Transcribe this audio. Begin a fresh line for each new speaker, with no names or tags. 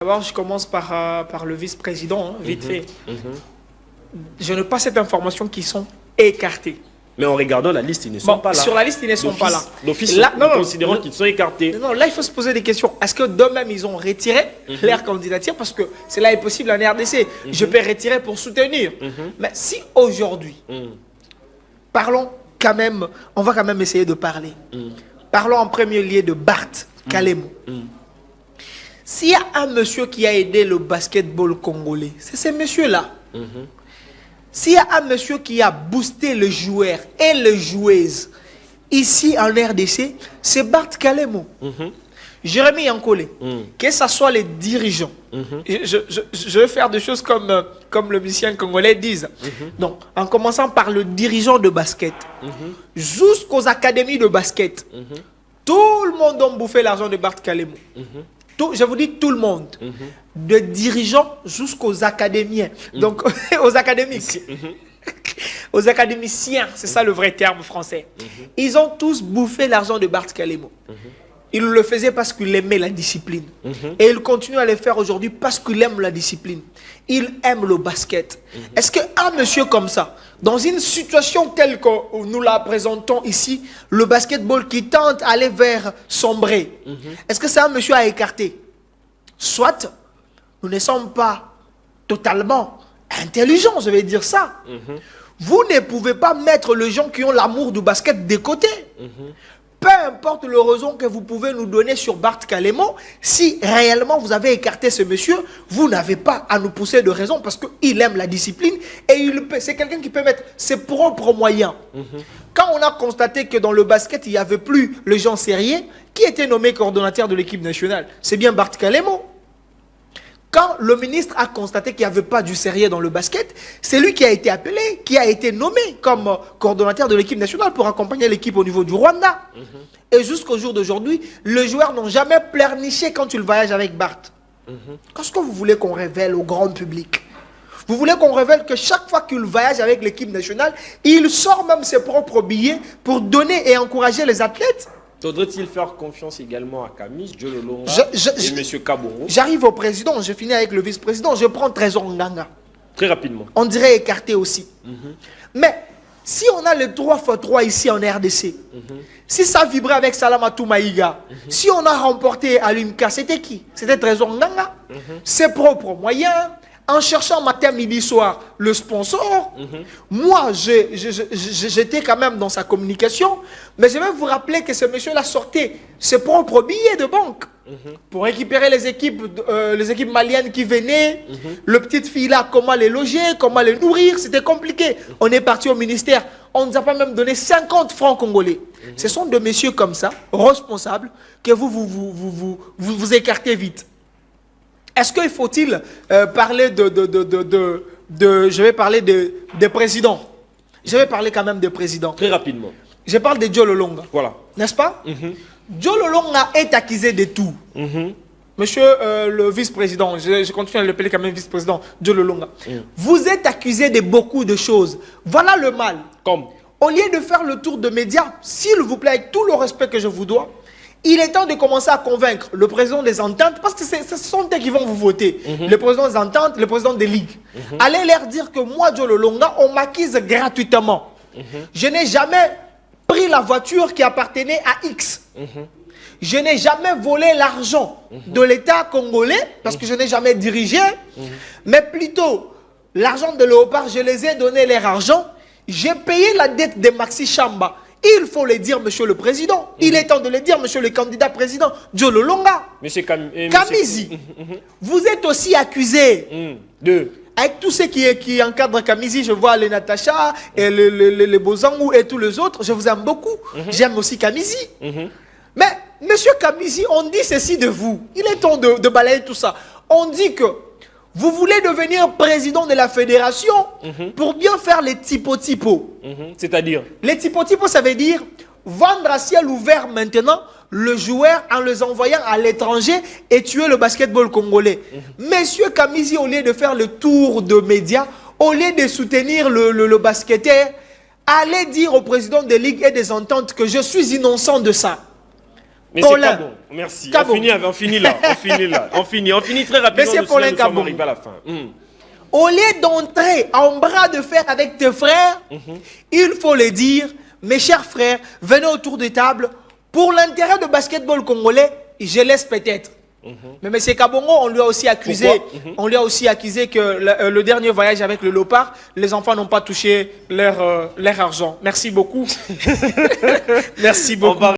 D'abord, je commence par le vice-président, vite fait. Je n'ai pas cette information qui sont écartés.
Mais en regardant la liste, ils ne sont pas là.
Sur la liste, ils ne sont pas là.
D'office, nous considérons qu'ils sont écartés.
Non, là, il faut se poser des questions. Est-ce que d'eux-mêmes, ils ont retiré leur candidature? Parce que cela est possible en RDC. Je peux retirer pour soutenir. Mais si aujourd'hui, parlons quand même, on va quand même essayer de parler. Parlons en premier lieu de Barth Kalemo. S'il y a un monsieur qui a aidé le basketball congolais, c'est ce monsieur-là. S'il y a un monsieur qui a boosté le joueur et les joueuses ici en RDC, c'est Barth Kalemo. Jérémy Yankole, que ce soit les dirigeants, je vais faire des choses comme le musicien congolais disent. Donc, en commençant par le dirigeant de basket, jusqu'aux académies de basket, tout le monde a bouffé l'argent de Barth Kalemo. Je vous dis tout le monde, de dirigeants jusqu'aux académiens, donc aux académiques, aux académiciens, c'est ça le vrai terme français. Ils ont tous bouffé l'argent de Barth Kalemo. Ils le faisaient parce qu'il aimait la discipline. Et il continue à le faire aujourd'hui parce qu'il aime la discipline. Il aime le basket. Est-ce qu'un monsieur comme ça, dans une situation telle que nous la présentons ici, le basketball qui tente à aller vers sombrer, est-ce que c'est un monsieur à écarter? Soit, nous ne sommes pas totalement intelligents, je vais dire ça. Vous ne pouvez pas mettre les gens qui ont l'amour du basket de côté. Peu importe le raison que vous pouvez nous donner sur Barth Kalemo, si réellement vous avez écarté ce monsieur, vous n'avez pas à nous pousser de raison parce qu'il aime la discipline et c'est quelqu'un qui peut mettre ses propres moyens. Quand on a constaté que dans le basket, il n'y avait plus les gens sérieux, qui était nommé coordonnateur de l'équipe nationale? C'est bien Barth Kalemo. Quand le ministre a constaté qu'il n'y avait pas du sérieux dans le basket, c'est lui qui a été appelé, qui a été nommé comme coordonnateur de l'équipe nationale pour accompagner l'équipe au niveau du Rwanda. Et jusqu'au jour d'aujourd'hui, les joueurs n'ont jamais pleurniché quand ils voyagent avec Barth. Qu'est-ce que vous voulez qu'on révèle au grand public? Vous voulez qu'on révèle que chaque fois qu'il voyage avec l'équipe nationale, il sort même ses propres billets pour donner et encourager les athlètes?
Faudrait-il faire confiance également à Camille, Joe Lolonga et M. Kabongo?
J'arrive au président, je finis avec le vice-président, je prends Trésor Nganga.
Très rapidement.
On dirait écarté aussi. Mais si on a le 3x3 ici en RDC, si ça vibrait avec Salamatou Maïga, si on a remporté à l'UMCA, c'était qui? C'était Trésor Nganga. Ses propres moyens, en cherchant matin, midi, soir, le sponsor. Moi, j'étais quand même dans sa communication, mais je vais vous rappeler que ce monsieur-là sortait ses propres billets de banque pour récupérer les équipes maliennes qui venaient, le petite fille-là, comment les loger, comment les nourrir, c'était compliqué. On est parti au ministère, on ne nous a pas même donné 50 francs congolais. Ce sont des messieurs comme ça, responsables, que vous écartez vite. Est-ce qu'il faut-il parler je vais parler des présidents. Je vais parler quand même des présidents.
Très rapidement.
Je parle de Joe Lolonga.
Voilà.
N'est-ce pas? Joe Lolonga est accusé de tout. Monsieur le vice-président, je continue à l'appeler quand même vice-président, Joe Lolonga. Vous êtes accusé de beaucoup de choses. Voilà le mal.
Comme?
Au lieu de faire le tour de médias, s'il vous plaît, avec tout le respect que je vous dois, il est temps de commencer à convaincre le président des ententes, parce que ce sont eux qui vont vous voter. Le président des ententes, le président des ligues. Allez leur dire que moi, Joe Lolonga, on m'acquise gratuitement. Je n'ai jamais pris la voiture qui appartenait à X. Je n'ai jamais volé l'argent de l'État congolais, parce que je n'ai jamais dirigé, mais plutôt l'argent de Léopard, je les ai donné leur argent. J'ai payé la dette de Maxi Chamba. Il faut le dire, monsieur le président. Il est temps de le dire, monsieur le candidat président, Joe Lolonga.
Monsieur
Kamizi, vous êtes aussi accusé
de...
Avec tous ceux qui encadrent Kamizi, je vois les Natacha, et les Bozangou et tous les autres, je vous aime beaucoup. J'aime aussi Kamizi. Mais, monsieur Kamizi, on dit ceci de vous. Il est temps de balayer tout ça. On dit que vous voulez devenir président de la fédération pour bien faire les typo-typo.
C'est-à-dire?
Les typo-typo, ça veut dire vendre à ciel ouvert maintenant le joueur en les envoyant à l'étranger et tuer le basketball congolais. Monsieur Kamizi, au lieu de faire le tour de médias, au lieu de soutenir le basketteur, allez dire au président des ligues et des ententes que je suis innocent de ça.
Monsieur Kabon, merci. On finit là. On finit très rapidement.
Monsieur Paulin Kabon.
À la fin.
Au lieu d'entrer en bras de fer avec tes frères, il faut le dire, mes chers frères, venez autour de table. Pour l'intérêt de basketball congolais, je laisse peut-être. Mais M. Kabongo, on lui a aussi accusé, que le dernier voyage avec le Léopard, les enfants n'ont pas touché leur argent. Merci beaucoup. Merci beaucoup.